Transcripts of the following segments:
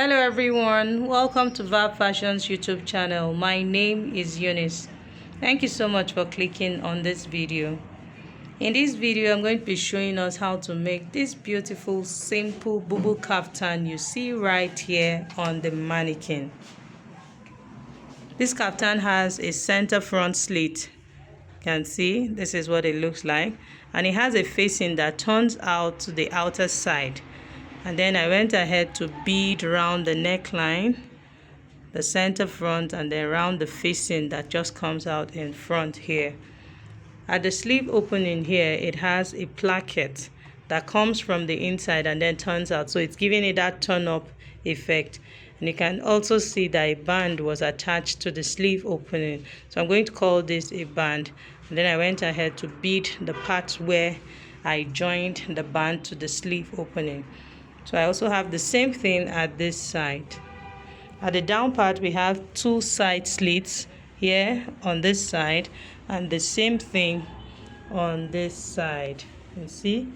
Hello everyone, welcome to Vab Fashions YouTube channel. My name is Eunice. Thank you so much for clicking on this video. In this video, I'm going to be showing us how to make this beautiful, simple Bubu kaftan you see right here on the mannequin. This kaftan has a center front slit. You can see this is what it looks like, and it has a facing that turns out to the outer side. And then I went ahead to bead around the neckline, the center front, and then around the facing that just comes out in front here. At the sleeve opening here, it has a placket that comes from the inside and then turns out, so it's giving it that turn up effect. And you can also see that a band was attached to the sleeve opening, so I'm going to call this a band. And then I went ahead to bead the part where I joined the band to the sleeve opening. So I also have the same thing at this side. At the down part, we have two side slits here on this side and the same thing on this side. You see?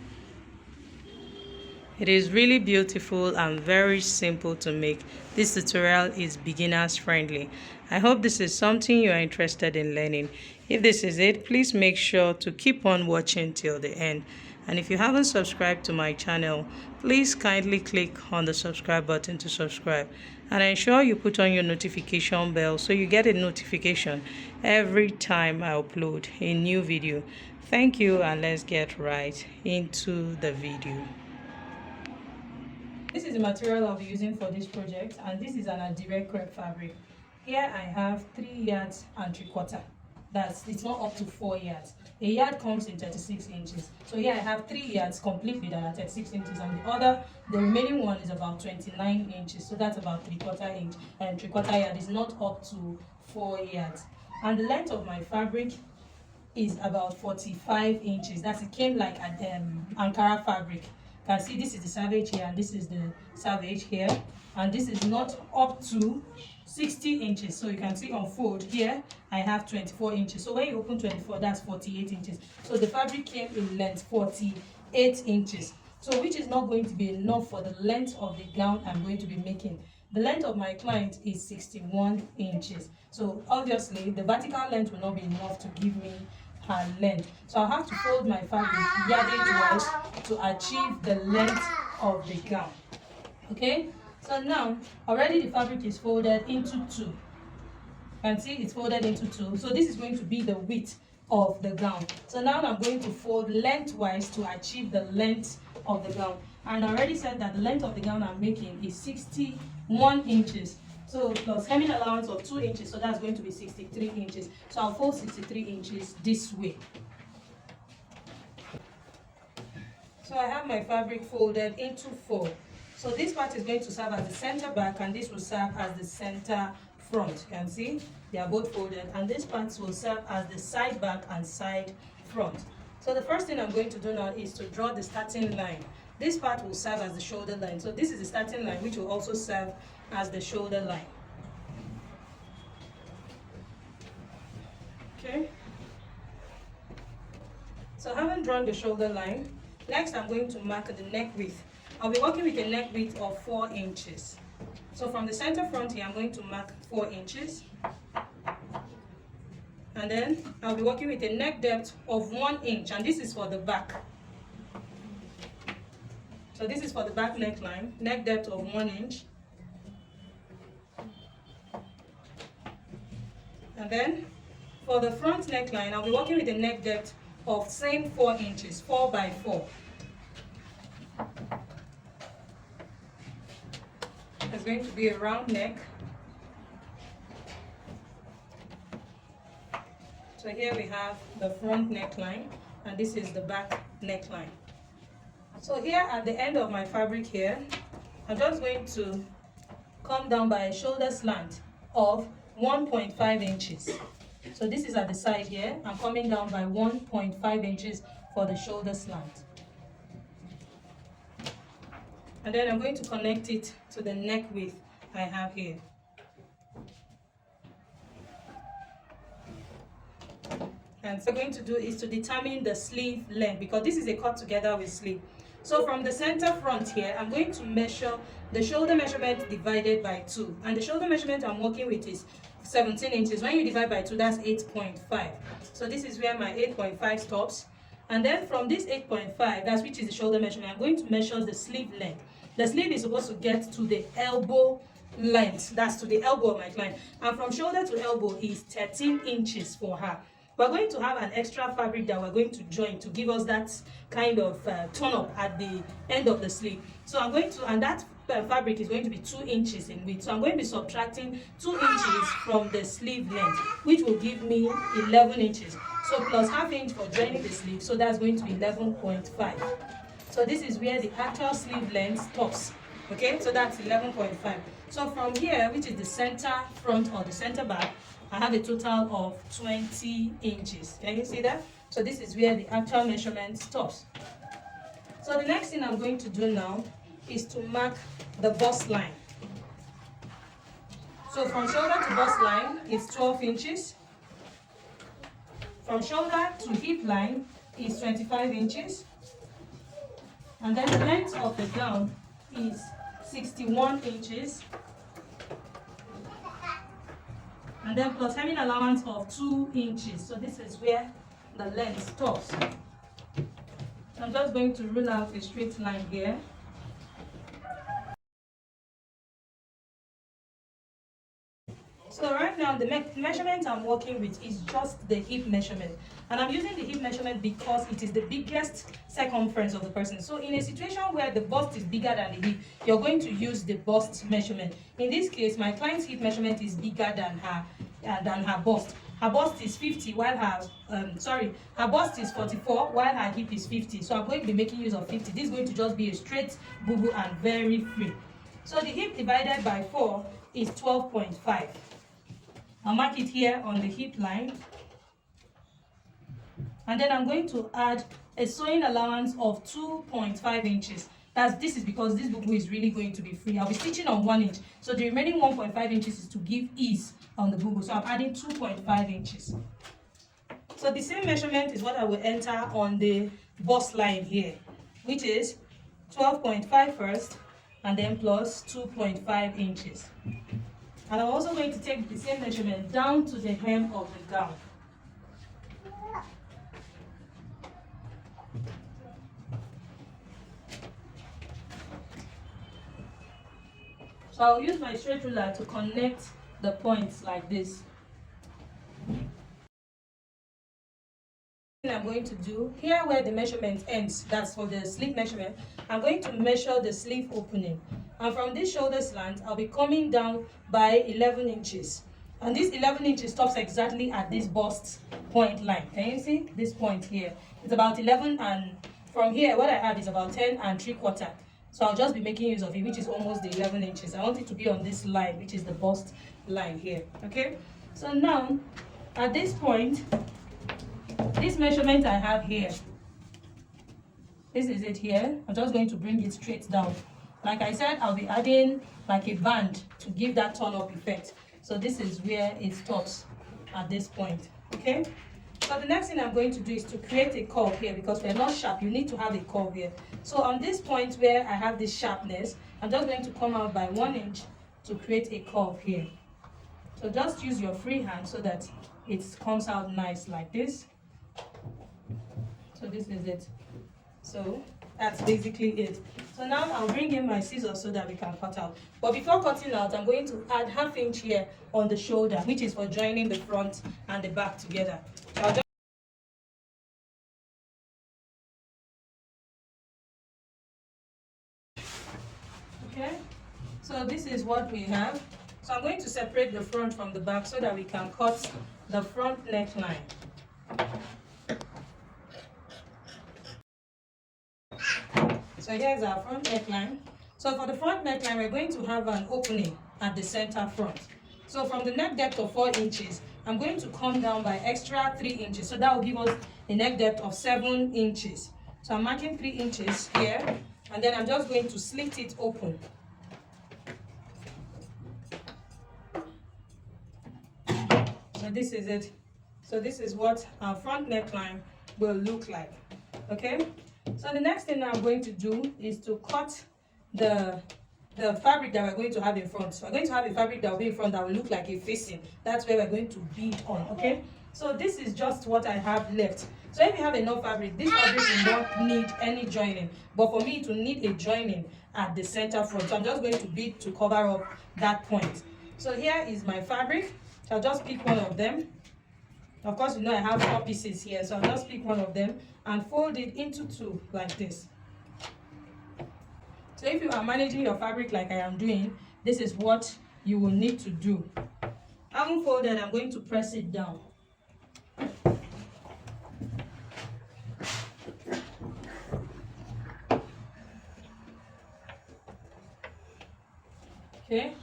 It is really beautiful and very simple to make. This tutorial is beginners friendly. I hope this is something you are interested in learning. If this is it, please make sure to keep on watching till the end. And if you haven't subscribed to my channel, please kindly click on the subscribe button to subscribe. And ensure you put on your notification bell so you get a notification every time I upload a new video. Thank you, and let's get right into the video. This is the material I'll be using for this project, and this is an direct crepe fabric. Here I have 3 yards and 3/4. It's not up to 4 yards. A yard comes in 36 inches. So here I have 3 yards completely that are 36 inches, and the remaining one is about 29 inches. So that's about 3/4 inch, and 3/4 yard is not up to 4 yards. And the length of my fabric is about 45 inches. It came like an Ankara fabric. You can see this is the savage here and this is the savage here, and this is not up to 60 inches. So you can see on fold here I have 24 inches. So when you open 24, that's 48 inches. So the fabric came in length 48 inches, so which is not going to be enough for the length of the gown I'm going to be making. The length of my client is 61 inches. So obviously the vertical length will not be enough to give me her length. So I'll have to fold my fabric yardage wise to achieve the length of the gown. Okay, so now already the fabric is folded into 2. You can see it's folded into 2. So this is going to be the width of the gown. So now I'm going to fold lengthwise to achieve the length of the gown. And I already said that the length of the gown I'm making is 61 inches. So plus hemming allowance of 2 inches, so that's going to be 63 inches. So I'll fold 63 inches this way. So I have my fabric folded into 4. So this part is going to serve as the center back, and this will serve as the center front. You can see they are both folded, and this part will serve as the side back and side front. So the first thing I'm going to do now is to draw the starting line. This part will serve as the shoulder line. So this is the starting line, which will also serve as the shoulder line. Okay. So having drawn the shoulder line, next I'm going to mark the neck width. I'll be working with a neck width of 4 inches. So from the center front here, I'm going to mark 4 inches. And then I'll be working with a neck depth of 1 inch, and this is for the back. So this is for the back neckline, neck depth of 1 inch. And then for the front neckline, I'll be working with a neck depth of same 4 inches, 4 by 4. It's going to be a round neck. So here we have the front neckline, and this is the back neckline. So here at the end of my fabric here, I'm just going to come down by a shoulder slant of 1.5 inches. So this is at the side here. I'm coming down by 1.5 inches for the shoulder slant. And then I'm going to connect it to the neck width I have here. And so what I'm going to do is to determine the sleeve length, because this is a cut together with sleeve. So from the center front here, I'm going to measure the shoulder measurement divided by 2. And the shoulder measurement I'm working with is 17 inches. When you divide by 2, that's 8.5. So this is where my 8.5 stops. And then from this 8.5, that's which is the shoulder measurement, I'm going to measure the sleeve length. The sleeve is supposed to get to the elbow length. That's to the elbow of my client. And from shoulder to elbow is 13 inches for her. We're going to have an extra fabric that we're going to join to give us that kind of turn up at the end of the sleeve. So I'm going to, and that fabric is going to be 2 inches in width. So I'm going to be subtracting 2 inches from the sleeve length, which will give me 11 inches. So plus half inch for joining the sleeve, so that's going to be 11.5. So this is where the actual sleeve length stops. Okay, so that's 11.5. So from here, which is the center front or the center back, I have a total of 20 inches. Can you see that? So this is where the actual measurement stops. So the next thing I'm going to do now is to mark the bust line. So from shoulder to bust line is 12 inches. From shoulder to hip line is 25 inches. And then the length of the gown is 61 inches. And then plus having allowance of 2 inches. So this is where the length stops. I'm just going to rule out a straight line here. So right now the measurement I'm working with is just the hip measurement. And I'm using the hip measurement because it is the biggest circumference of the person. So in a situation where the bust is bigger than the hip, you're going to use the bust measurement. In this case, my client's hip measurement is bigger than her bust. Her bust is 50 while her bust is 44 while her hip is 50. So I'm going to be making use of 50. This is going to just be a straight bubu and very free. So the hip divided by 4 is 12.5. I'll mark it here on the hip line. And then I'm going to add a sewing allowance of 2.5 inches. This is because this bubu is really going to be free. I'll be stitching on 1 inch. So the remaining 1.5 inches is to give ease on the bubu. So I'm adding 2.5 inches. So the same measurement is what I will enter on the bust line here, which is 12.5 first and then plus 2.5 inches. And I'm also going to take the same measurement down to the hem of the gown. So I'll use my straight ruler to connect the points like this. I'm going to do here where the measurement ends, that's for the sleeve measurement, I'm going to measure the sleeve opening. And from this shoulder slant, I'll be coming down by 11 inches. And this 11 inches stops exactly at this bust point line. Can you see this point here? It's about 11, and from here, what I have is about 10 3/4. So I'll just be making use of it, which is almost the 11 inches. I want it to be on this line, which is the bust line here. Okay? So now, at this point, this measurement I have here, this is it here. I'm just going to bring it straight down. Like I said, I'll be adding like a band to give that turn-up effect. So this is where it stops at this point. Okay? So the next thing I'm going to do is to create a curve here, because we're not sharp. You need to have a curve here. So on this point where I have this sharpness, I'm just going to come out by 1 inch to create a curve here. So just use your free hand so that it comes out nice like this. So this is it. So that's basically it. So now I'll bring in my scissors so that we can cut out. But before cutting out, I'm going to add ½ inch here on the shoulder, which is for joining the front and the back together. So I'll just okay, so this is what we have. So I'm going to separate the front from the back so that we can cut the front neckline. So here's our front neckline. So for the front neckline, we're going to have an opening at the center front. So from the neck depth of 4 inches, I'm going to come down by extra 3 inches. So that will give us a neck depth of 7 inches. So I'm marking 3 inches here, and then I'm just going to slit it open. So this is it. So this is what our front neckline will look like. Okay? So the next thing I'm going to do is to cut the fabric that we're going to have in front. So we're going to have a fabric that will be in front that will look like a facing. That's where we're going to bead on, okay? So this is just what I have left. So if you have enough fabric, this fabric will not need any joining. But for me to need a joining at the center front, so I'm just going to bead to cover up that point. So here is my fabric. So I'll just pick one of them. Of course, you know I have 4 pieces here, so I'll just pick one of them and fold it into 2 like this. So if you are managing your fabric like I am doing, this is what you will need to do. Having folded, I'm going to press it down. Okay,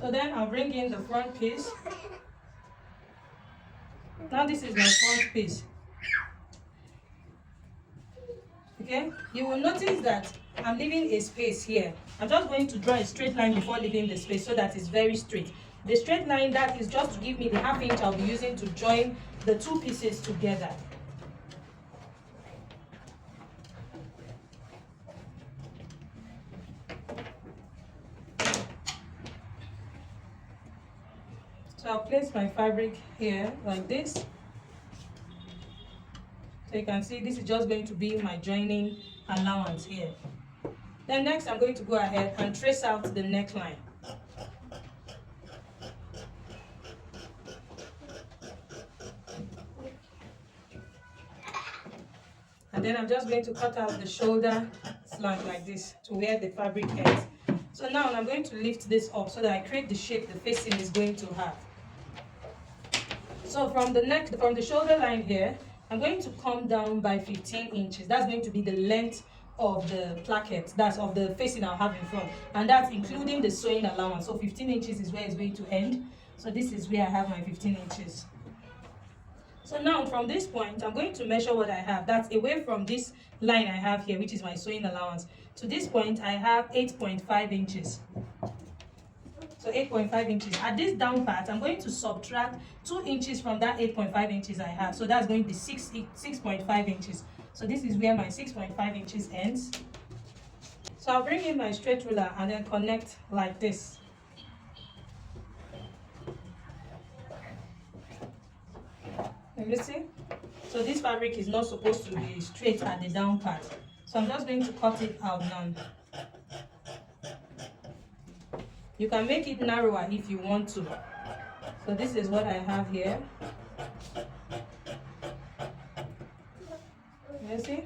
so then I'll bring in the front piece. Now this is my front piece. Okay, you will notice that I'm leaving a space here. I'm just going to draw a straight line before leaving the space so that it's very straight. The straight line, that is just to give me the ½ inch I'll be using to join the 2 pieces together. So I'll place my fabric here like this. So you can see this is just going to be my joining allowance here. Then next I'm going to go ahead and trace out the neckline. And then I'm just going to cut out the shoulder slant like this to where the fabric ends. So now I'm going to lift this up so that I create the shape the facing is going to have. So from the shoulder line here, I'm going to come down by 15 inches. That's going to be the length of the placket, that's of the facing I'll have in front, and that's including the sewing allowance. So 15 inches is where it's going to end. So this is where I have my 15 inches. So now from this point, I'm going to measure what I have. That's away from this line I have here, which is my sewing allowance. To this point, I have 8.5 inches. So 8.5 inches. At this down part, I'm going to subtract 2 inches from that 8.5 inches I have. So that's going to be 6.5 inches. So this is where my 6.5 inches ends. So I'll bring in my straight ruler and then connect like this. Can you see? So this fabric is not supposed to be straight at the down part. So I'm just going to cut it out now. You can make it narrower if you want to. So this is what I have here. You see?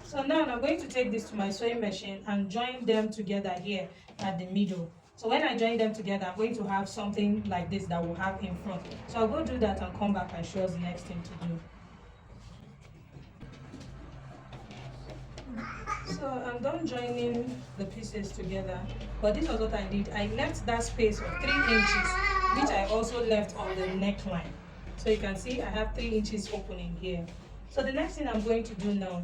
So now I'm going to take this to my sewing machine and join them together here at the middle. So when I join them together, I'm going to have something like this that we'll have in front. So I'll go do that and come back and show us the next thing to do. So I'm done joining the pieces together, but this was what I did. I left that space of 3 inches, which I also left on the neckline. So you can see I have 3 inches opening here. So the next thing I'm going to do now,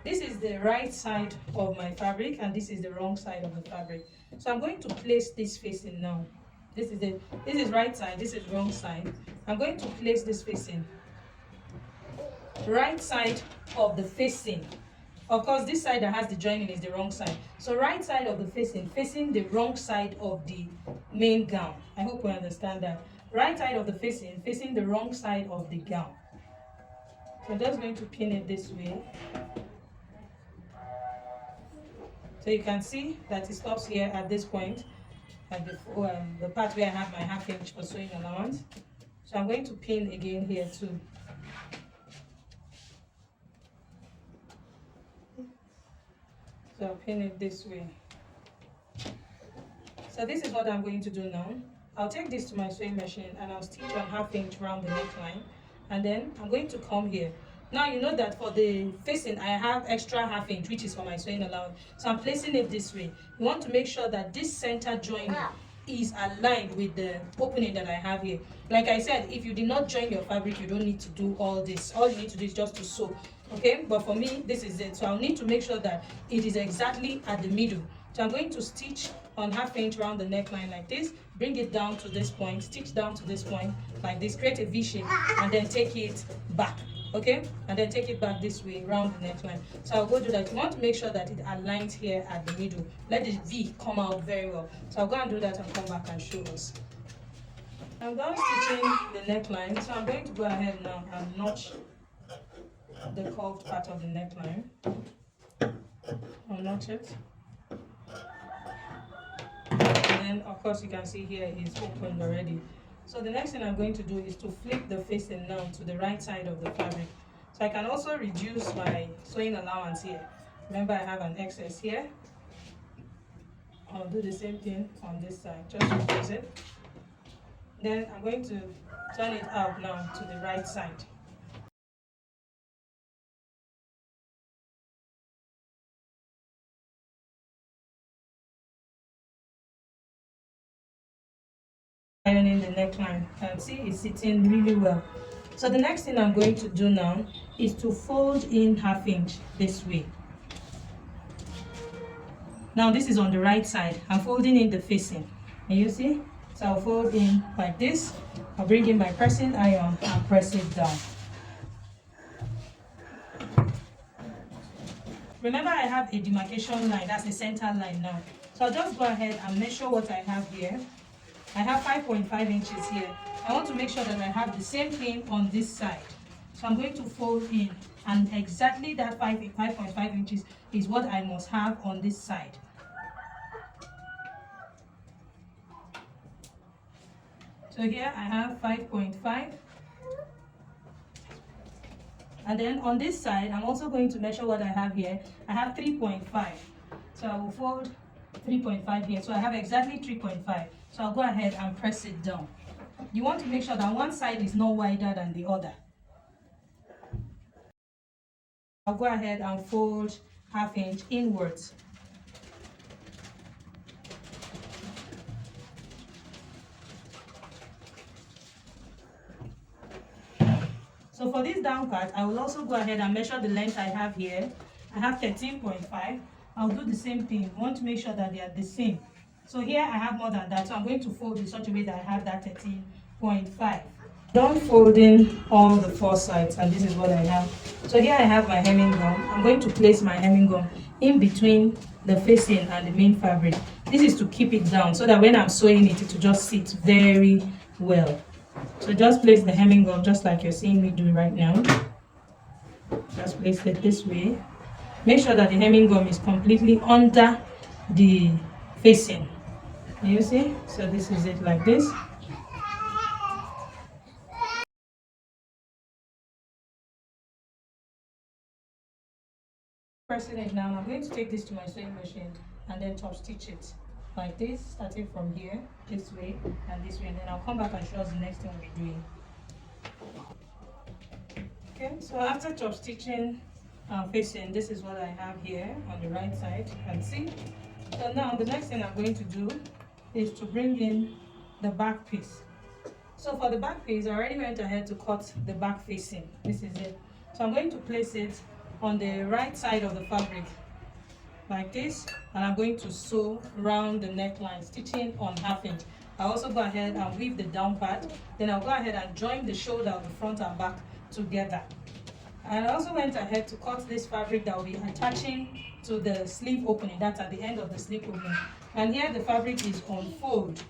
this is the right side of my fabric and this is the wrong side of the fabric. So I'm going to place this facing now. This is right side, this is wrong side. I'm going to place this facing. Right side of the facing. Of course, this side that has the joining is the wrong side. So right side of the facing the wrong side of the main gown. I hope we understand that. Right side of the facing the wrong side of the gown. So I'm just going to pin it this way. So you can see that it stops here at this point, at the part where I have my ½ inch for sewing allowance. So I'm going to pin again here too. So I'll pin it this way. So this is what I'm going to do now. I'll take this to my sewing machine and I'll stitch on ½ inch around the neckline. And then I'm going to come here. Now you know that for the facing, I have extra ½ inch, which is for my sewing allowance. So I'm placing it this way. You want to make sure that this center joining is aligned with the opening that I have here. Like I said, if you did not join your fabric, you don't need to do all this. All you need to do is just to sew. Okay, but for me, this is it. So I'll need to make sure that it is exactly at the middle. So I'm going to stitch on ½ inch around the neckline like this, bring it down to this point, stitch down to this point like this, create a V shape, and then take it back. okay, and then take it back this way around the neckline. So I'll go do that. You want to make sure that it aligns here at the middle. Let the V come out very well. So I'll go and do that and come back and show us. I'm done stitching the neckline, so I'm going to go ahead now and notch the curved part of the neckline. I'll notch it. And then of course you can see here it's opened already. So the next thing I'm going to do is to flip the facing now to the right side of the fabric. So I can also reduce my sewing allowance here. Remember I have an excess here. I'll do the same thing on this side, just reduce it. Then I'm going to turn it out now to the right side. Ironing the neckline, and see it's sitting really well. So the next thing I'm going to do now is to fold in 1/2 inch this way. Now this is on the right side. I'm folding in the facing. And you see? So I'll fold in like this. I'll bring in my pressing iron and press it down. Remember I have a demarcation line, that's the center line now. So I'll just go ahead and measure what I have here. I have 5.5 inches here. I want to make sure that I have the same thing on this side. So I'm going to fold in, and exactly that 5.5 inches is what I must have on this side. So here I have 5.5. And then on this side, I'm also going to measure what I have here. I have 3.5. So I will fold 3.5 here. So I have exactly 3.5. So I'll go ahead and press it down. You want to make sure that one side is not wider than the other. I'll go ahead and fold 1/2 inch inwards. So for this down part, I will also go ahead and measure the length I have here. I have 13.5. I'll do the same thing. I want to make sure that they are the same. So here I have more than that, so I'm going to fold in such a way that I have that 13.5. Done folding all the 4 sides, and this is what I have. So here I have my hemming gum. I'm going to place my hemming gum in between the facing and the main fabric. This is to keep it down so that when I'm sewing it, it will just sit very well. So just place the hemming gum just like you're seeing me do right now. Just place it this way. Make sure that the hemming gum is completely under the facing. You see? So this is it like this. Pressing it now, I'm going to take this to my sewing machine and then top stitch it like this, starting from here, this way, and this way, and then I'll come back and show us the next thing we're doing. Okay, so after top stitching facing, this is what I have here on the right side, you can see. So now the next thing I'm going to do is to bring in the back piece. So for the back piece, I already went ahead to cut the back facing. This is it. So I'm going to place it on the right side of the fabric like this, and I'm going to sew around the neckline, stitching on 1/2 inch. I'll also go ahead and weave the down part, then I'll go ahead and join the shoulder of the front and back together. And I also went ahead to cut this fabric that will be attaching to the sleeve opening, that's at the end of the sleeve opening. And here the fabric is on fold.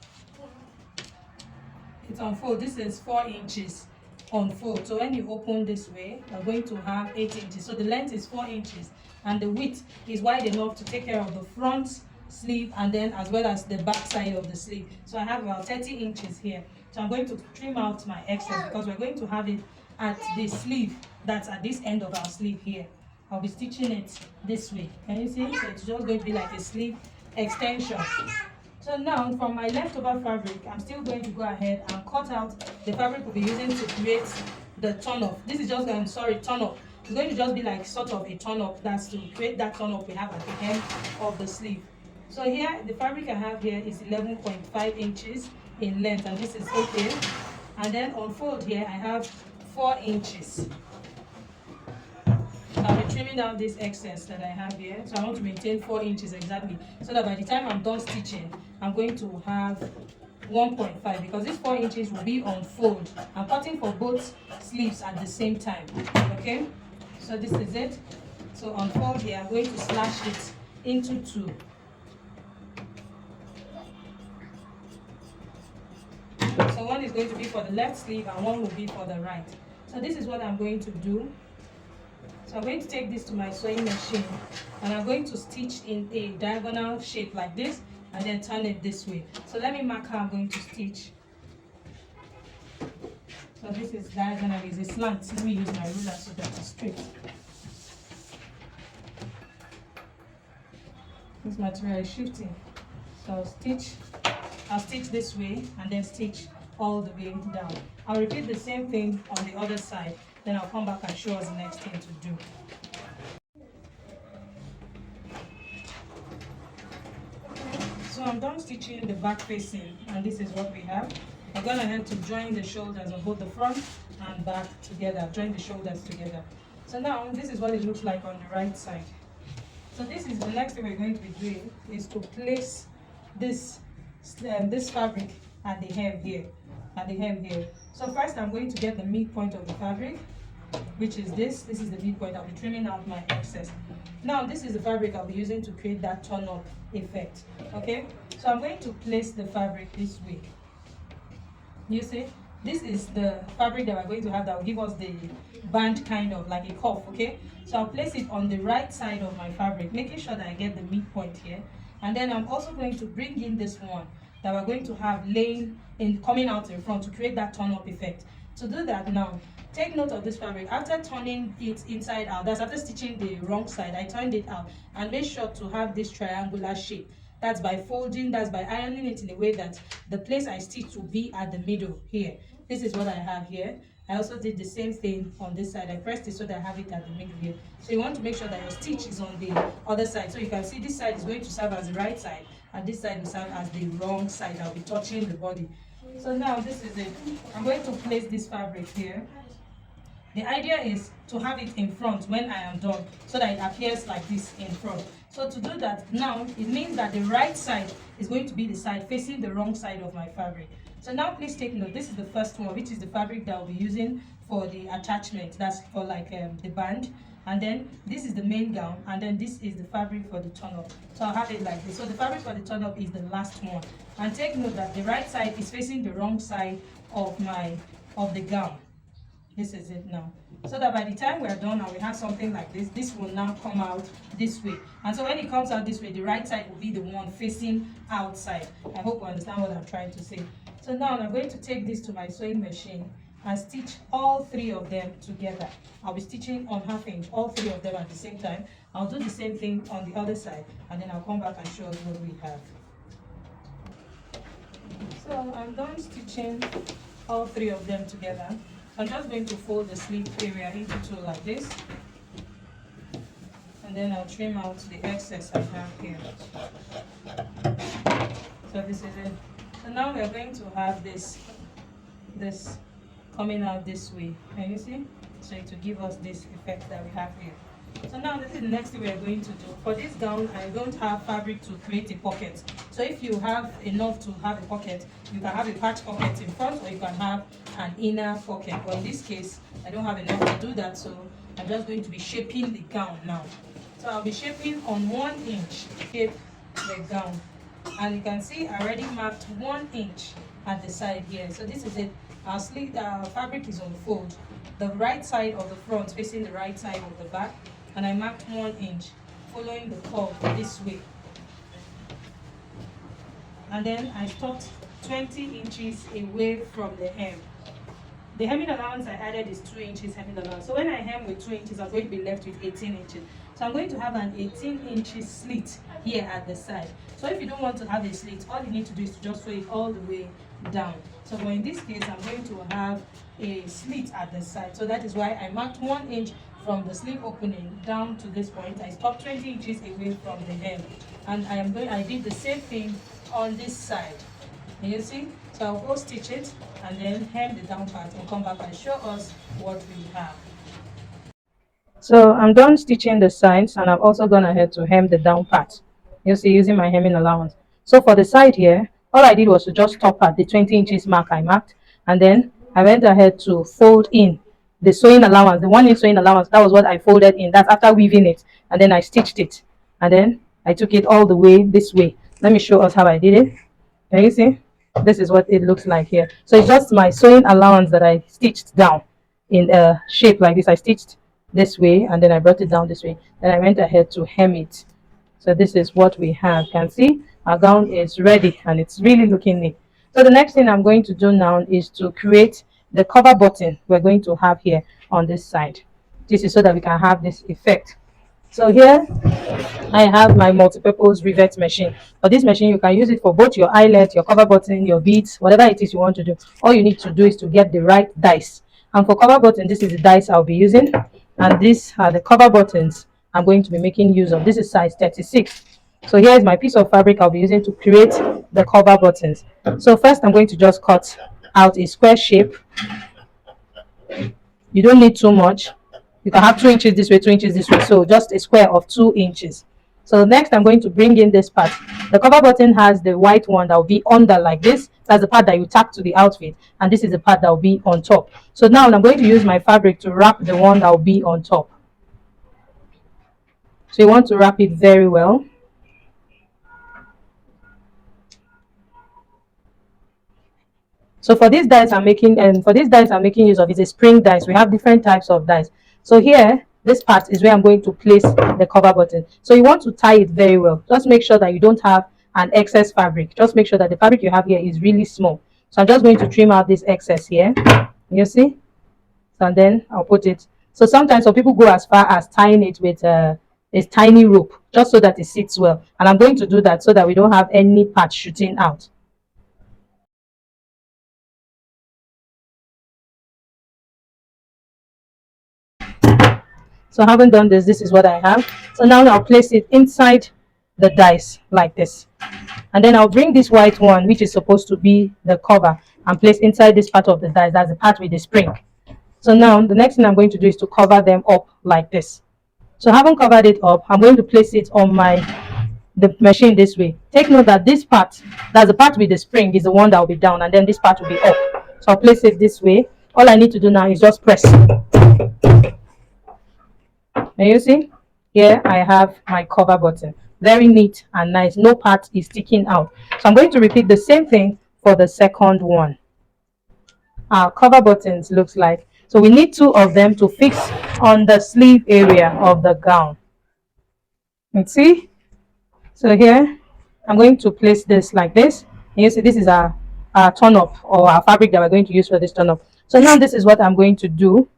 It's on fold. This is 4 inches on fold. So when you open this way, you're going to have 8 inches. So the length is 4 inches and the width is wide enough to take care of the front sleeve and then as well as the back side of the sleeve. So I have about 30 inches here. So I'm going to trim out my excess because we're going to have it at the sleeve that's at this end of our sleeve here. I'll be stitching it this way. Can you see? So it's just going to be like a sleeve extension. So now from my leftover fabric, I'm still going to go ahead and cut out the fabric we'll be using to create the turn-up. This is just, turn-up. It's going to just be like sort of a turn-up. That's to create that turn-up we have at the hem of the sleeve. So here, the fabric I have here is 11.5 inches in length, and this is okay. And then on fold here, I have 4 inches. So I'll be trimming out this excess that I have here. So I want to maintain 4 inches exactly, so that by the time I'm done stitching, I'm going to have 1.5 because this 4 inches will be on fold. I'm cutting for both sleeves at the same time. Okay, so this is it. So on fold here, I'm going to slash it into 2. So one is going to be for the left sleeve and one will be for the right. So this is what I'm going to do. So I'm going to take this to my sewing machine and I'm going to stitch in a diagonal shape like this and then turn it this way. So let me mark how I'm going to stitch. So this is diagonal, is a slant. Let me use my ruler so that it's straight. This material is shifting. So I'll stitch this way and then stitch all the way down. I'll repeat the same thing on the other side. Then I'll come back and show us the next thing to do. So I'm done stitching the back facing and this is what we have. I've gone ahead to join the shoulders of both the front and back together. Join the shoulders together. So now this is what it looks like on the right side. So this is the next thing we're going to be doing, is to place this fabric at the hem here. So first I'm going to get the midpoint of the fabric, which is this. This is the midpoint. I'll be trimming out my excess. Now this is the fabric I'll be using to create that turn up effect. Okay, so I'm going to place the fabric this way. You see, this is the fabric that we're going to have that will give us the band, kind of like a cuff. Okay, so I'll place it on the right side of my fabric, making sure that I get the midpoint here. And then I'm also going to bring in this one that we're going to have laying in, coming out in front to create that turn up effect. To do that now, take note of this fabric. After turning it inside out, that's after stitching the wrong side, I turned it out and made sure to have this triangular shape. That's by folding, that's by ironing it in a way that the place I stitch will be at the middle here. This is what I have here. I also did the same thing on this side. I pressed it so that I have it at the middle here. So you want to make sure that your stitch is on the other side. So you can see this side is going to serve as the right side and this side will serve as the wrong side. I'll be touching the body. So now this is it. I'm going to place this fabric here. The idea is to have it in front when I am done so that it appears like this in front. So to do that now, it means that the right side is going to be the side facing the wrong side of my fabric. So now please take note, this is the first one, which is the fabric that I'll be using for the attachment. That's for like the band. And then this is the main gown, and then this is the fabric for the turn-up. So I'll have it like this. So the fabric for the turn-up is the last one. And take note that the right side is facing the wrong side of the gown. This is it now. So that by the time we're done and we have something like this, this will now come out this way. And so when it comes out this way, the right side will be the one facing outside. I hope you understand what I'm trying to say. So now I'm going to take this to my sewing machine and stitch all 3 of them together. I'll be stitching on 1/2 inch, all 3 of them at the same time. I'll do the same thing on the other side, and then I'll come back and show us what we have. So I'm done stitching all 3 of them together. I'm just going to fold the sleeve area into 2 like this, and then I'll trim out the excess I have here. So this is it. So now we're going to have this coming out this way. Can you see? So it will give us this effect that we have here. So now this is the next thing we're going to do. For this gown, I don't have fabric to create a pocket. So if you have enough to have a pocket, you can have a patch pocket in front, or you can have an inner pocket. But in this case, I don't have enough to do that, so I'm just going to be shaping the gown now. So I'll be shaping on 1 inch, shape the gown. And you can see I already marked 1 inch at the side here. So this is it. Our sleeve, fabric is on fold. The right side of the front facing the right side of the back, and I marked 1 inch, following the curve this way. And then I stopped 20 inches away from the hem. The hemming allowance I added is 2 inches hemming allowance. So when I hem with 2 inches, I'm going to be left with 18 inches. So I'm going to have an 18 inches slit here at the side. So if you don't want to have a slit, all you need to do is to just sew it all the way down. So but in this case, I'm going to have a slit at the side. So that is why I marked 1 inch from the sleeve opening down to this point. I stopped 20 inches away from the hem. And I did the same thing on this side. Can you see? So I'll go stitch it and then hem the down part and come back and show us what we have. So I'm done stitching the sides, and I've also gone ahead to hem the down part. You see, using my hemming allowance. So for the side here, All I did was to just stop at the 20 inches mark I marked, and then I went ahead to fold in the sewing allowance, the 1 inch sewing allowance. That was what I folded in. That's after weaving it, and then I stitched it, and then I took it all the way this way. Let me show us how I did it. Can you see? This is what it looks like here. So it's just my sewing allowance that I stitched down in a shape like this. I stitched this way, and then I brought it down this way. Then I went ahead to hem it. So this is what we have. You can see our gown is ready, and it's really looking neat. So the next thing I'm going to do now is to create the cover button we're going to have here on this side. This is so that we can have this effect. So here I have my multi-purpose rivet machine. For this machine, you can use it for both your eyelet, your cover button, your beads, whatever it is you want to do. All you need to do is to get the right dice. And for cover button, this is the dice I'll be using, and these are the cover buttons I'm going to be making use of. This is size 36. So here is my piece of fabric I'll be using to create the cover buttons. So first I'm going to just cut out a square shape. You don't need too much. You can have 2 inches this way, 2 inches this way. So just a square of 2 inches. So next I'm going to bring in this part. The cover button has the white one that will be under like this. That's the part that you tack to the outfit. And this is the part that will be on top. So now I'm going to use my fabric to wrap the one that will be on top. So you want to wrap it very well. So for these dies I'm making, use of is a spring dies. We have different types of dies. So here, this part is where I'm going to place the cover button. So you want to tie it very well. Just make sure that you don't have an excess fabric. Just make sure that the fabric you have here is really small. So I'm just going to trim out this excess here. You see? So and then I'll put it. So sometimes some people go as far as tying it with a tiny rope, just so that it sits well. And I'm going to do that so that we don't have any part shooting out. So having done this, this is what I have. So now I'll place it inside the dice like this. And then I'll bring this white one, which is supposed to be the cover, and place inside this part of the dice. That's the part with the spring. So now the next thing I'm going to do is to cover them up like this. So having covered it up, I'm going to place it on the machine this way. Take note that this part, that's the part with the spring, is the one that will be down, and then this part will be up. So I'll place it this way. All I need to do now is just press. And you see, here I have my cover button. Very neat and nice. No part is sticking out. So I'm going to repeat the same thing for the second one. Our cover buttons looks like. So we need 2 of them to fix on the sleeve area of the gown. You see? So here, I'm going to place this like this. And you see, this is our turn-up, or our fabric that we're going to use for this turn-up. So now this is what I'm going to do.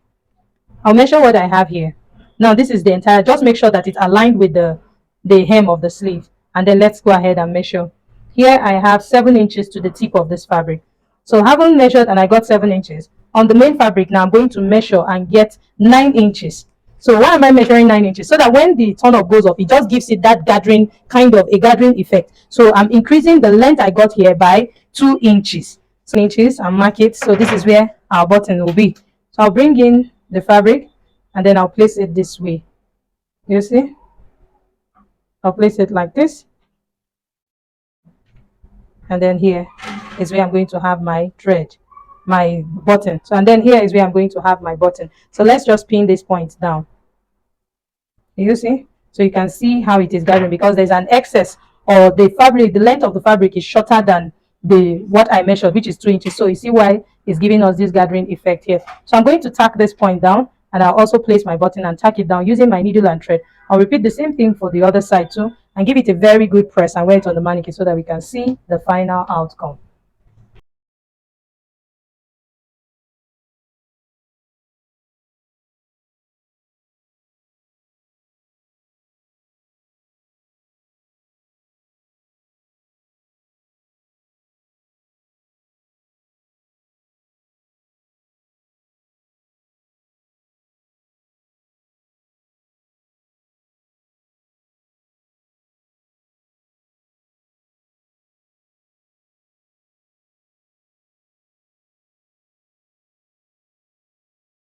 I'll measure what I have here. Now this is the entire, just make sure that it's aligned with the hem of the sleeve, and then let's go ahead and measure. Here I have 7 inches to the tip of this fabric. So having measured and I got 7 inches on the main fabric, now I'm going to measure and get 9 inches. So why am I measuring 9 inches? So that when the turn up goes up, it just gives it that gathering, kind of a gathering effect. So I'm increasing the length I got here by 2 inches. 7 inches and mark it. So this is where our button will be. So I'll bring in the fabric, and then I'll place it this way. You see? I'll place it like this. And then here is where I'm going to have my thread, my button. So, and then here is where I'm going to have my button. So let's just pin this point down. You see? So you can see how it is gathering, because there's an excess, or the fabric, the length of the fabric is shorter than what I measured, which is 2 inches. So you see why it's giving us this gathering effect here. So I'm going to tack this point down, and I'll also place my button and tack it down using my needle and thread. I'll repeat the same thing for the other side too, and give it a very good press and wear it on the mannequin so that we can see the final outcome.